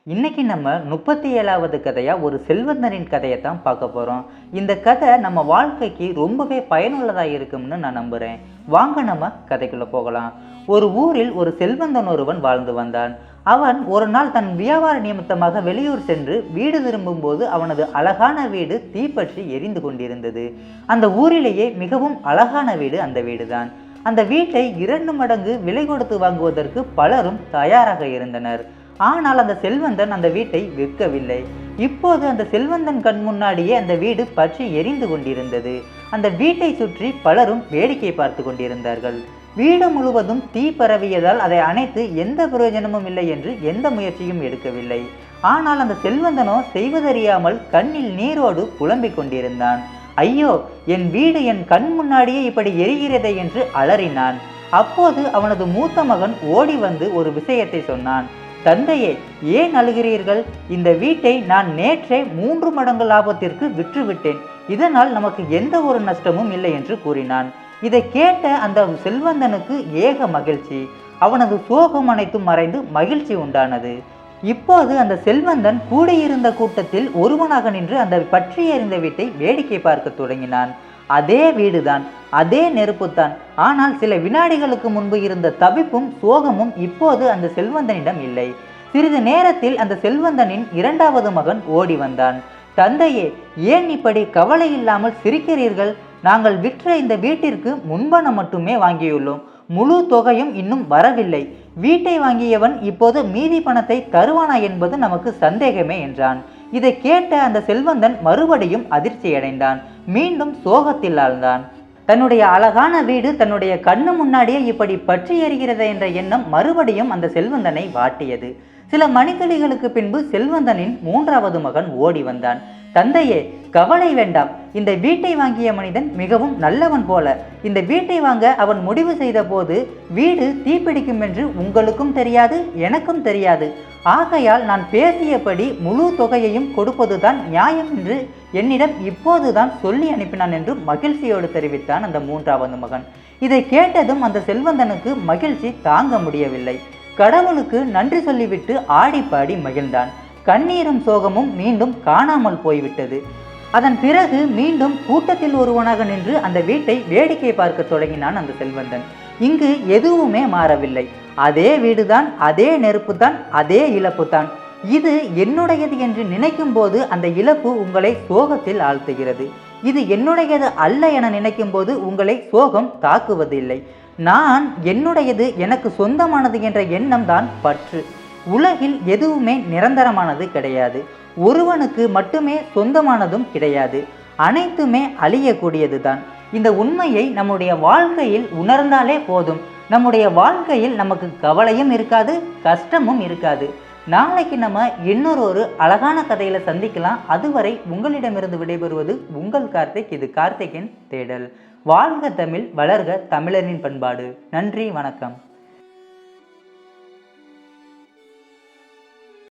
இன்னைக்கு நம்ம 37வது கதையா ஒரு செல்வந்தனின் கதையை தான் பார்க்க போறோம். இந்த கதை நம்ம வாழ்க்கைக்கு ரொம்பவே பயனுள்ளதா இருக்கும்னு நான் நம்புறேன். வாங்க நம்ம கதைக்குள்ள போகலாம். ஒரு ஊரில் ஒரு செல்வந்தன் ஒருவன் வாழ்ந்து வந்தான். அவன் ஒரு நாள் தன் வியாபார நிமித்தமாக வெளியூர் சென்று வீடு திரும்பும் போது அவனது அழகான வீடு தீப்பற்றி எரிந்து கொண்டிருந்தது. அந்த ஊரிலேயே மிகவும் அழகான வீடு அந்த வீடுதான். அந்த வீட்டை 2 மடங்கு விலை கொடுத்து வாங்குவதற்கு பலரும் தயாராக இருந்தனர். ஆனால் அந்த செல்வந்தன் அந்த வீட்டை விற்கவில்லை. இப்போது அந்த செல்வந்தன் கண் முன்னாடியே அந்த வீடு பற்றி எரிந்து கொண்டிருந்தது. அந்த வீட்டை சுற்றி பலரும் வேடிக்கை பார்த்து கொண்டிருந்தார்கள். வீடு முழுவதும் தீ பரவியதால் அதை அணைத்து எந்த பிரயோஜனமும் இல்லை என்று எந்த முயற்சியும் எடுக்கவில்லை. ஆனால் அந்த செல்வந்தனோ செய்வதறியாமல் கண்ணில் நீரோடு புலம்பிக் கொண்டிருந்தான். ஐயோ, என் வீடு என் கண் முன்னாடியே இப்படி எரிகிறதே என்று அலறினான். அப்போது அவனது மூத்த மகன் ஓடி வந்து ஒரு விஷயத்தை சொன்னான். தந்தையே, ஏன் அழுகிறீர்கள்? இந்த வீட்டை நான் நேற்றே 3 மடங்கு லாபத்திற்கு விற்றுவிட்டேன். இதனால் நமக்கு எந்த ஒரு நஷ்டமும் இல்லை என்று கூறினான். இதை கேட்ட அந்த செல்வந்தனுக்கு ஏக மகிழ்ச்சி. அவனது சோகம் அனைத்தும் மறைந்து மகிழ்ச்சி உண்டானது. இப்போது அந்த செல்வந்தன் கூடியிருந்த கூட்டத்தில் ஒருவனாக நின்று அந்த பற்றி எறிந்த வீட்டை வேடிக்கை பார்க்க தொடங்கினான். அதே வீடுதான், அதே நெருப்புத்தான். ஆனால் சில வினாடிகளுக்கு முன்பு இருந்த தவிப்பும் சோகமும் இப்போது அந்த செல்வந்தனிடம் இல்லை. சிறிது நேரத்தில் அந்த செல்வந்தனின் 2வது மகன் ஓடி வந்தான். தந்தையே, ஏன் இப்படி கவலை இல்லாமல் சிரிக்கிறீர்கள்? நாங்கள் விற்ற இந்த வீட்டிற்கு முன்பணம் மட்டுமே வாங்கியுள்ளோம். முழு தொகையும் இன்னும் வரவில்லை. வீட்டை வாங்கியவன் இப்போது மீதி பணத்தை தருவானா என்பது நமக்கு சந்தேகமே என்றான். இதை கேட்ட அந்த செல்வந்தன் மறுபடியும் அதிர்ச்சியடைந்தான். மீண்டும் சோகத்தில் ஆழ்ந்தான். தன்னுடைய அழகான வீடு தன்னுடைய கண்ணு முன்னாடியே இப்படி பற்றி எறிகிறது என்ற எண்ணம் மறுபடியும் அந்த செல்வந்தனை வாட்டியது. சில மணித்துளிகளுக்கு பின்பு செல்வந்தனின் 3வது மகன் ஓடி வந்தான். தந்தையே, கவலை வேண்டாம். இந்த வீட்டை வாங்கிய மனிதன் மிகவும் நல்லவன் போல. இந்த வீட்டை வாங்க அவன் முடிவு செய்த போது வீடு தீப்பிடிக்கும் என்று உங்களுக்கும் தெரியாது, எனக்கும் தெரியாது. ஆகையால் நான் பேசியபடி முழு தொகையையும் கொடுப்பதுதான் நியாயம் என்று என்னிடம் இப்போதுதான் சொல்லி அனுப்பினான் என்று மகிழ்ச்சியோடு தெரிவித்தான் அந்த 3வது மகன். இதை கேட்டதும் அந்த செல்வந்தனுக்கு மகிழ்ச்சி தாங்க முடியவில்லை. கடவுளுக்கு நன்றி சொல்லிவிட்டு ஆடிப்பாடி மகிழ்ந்தான். கண்ணீரும் சோகமும் மீண்டும் காணாமல் போய்விட்டது. அதன் பிறகு மீண்டும் கூட்டத்தில் ஒருவனாக நின்று அந்த வீட்டை வேடிக்கை பார்க்க தொடங்கினான் அந்த செல்வந்தன். இங்கு எதுவுமே மாறவில்லை. அதே வீடுதான், அதே நெருப்புதான், அதே இழப்புதான். இது என்னுடையது என்று நினைக்கும் போது அந்த இழப்பு உங்களை சோகத்தில் ஆழ்த்துகிறது. இது என்னுடையது அல்ல என நினைக்கும் போது உங்களை சோகம் தாக்குவதில்லை. நான் என்னுடையது, எனக்கு சொந்தமானது என்ற எண்ணம் தான் பற்று. உலகில் எதுவுமே நிரந்தரமானது கிடையாது. ஒருவனுக்கு மட்டுமே சொந்தமானதும் கிடையாது. அனைத்துமே அழியக்கூடியது தான். இந்த உண்மையை நம்முடைய வாழ்க்கையில் உணர்ந்தாலே போதும். நம்முடைய வாழ்க்கையில் நமக்கு கவலையும் இருக்காது, கஷ்டமும் இருக்காது. நாளைக்கு நம்ம இன்னொரு அழகான கதையில சந்திக்கலாம். அதுவரை உங்களிடமிருந்து விடைபெறுவது உங்கள் கார்த்திக். இது கார்த்திகின் தேடல். வாழ்க தமிழ், வளர்க தமிழரின் பண்பாடு. நன்றி, வணக்கம்.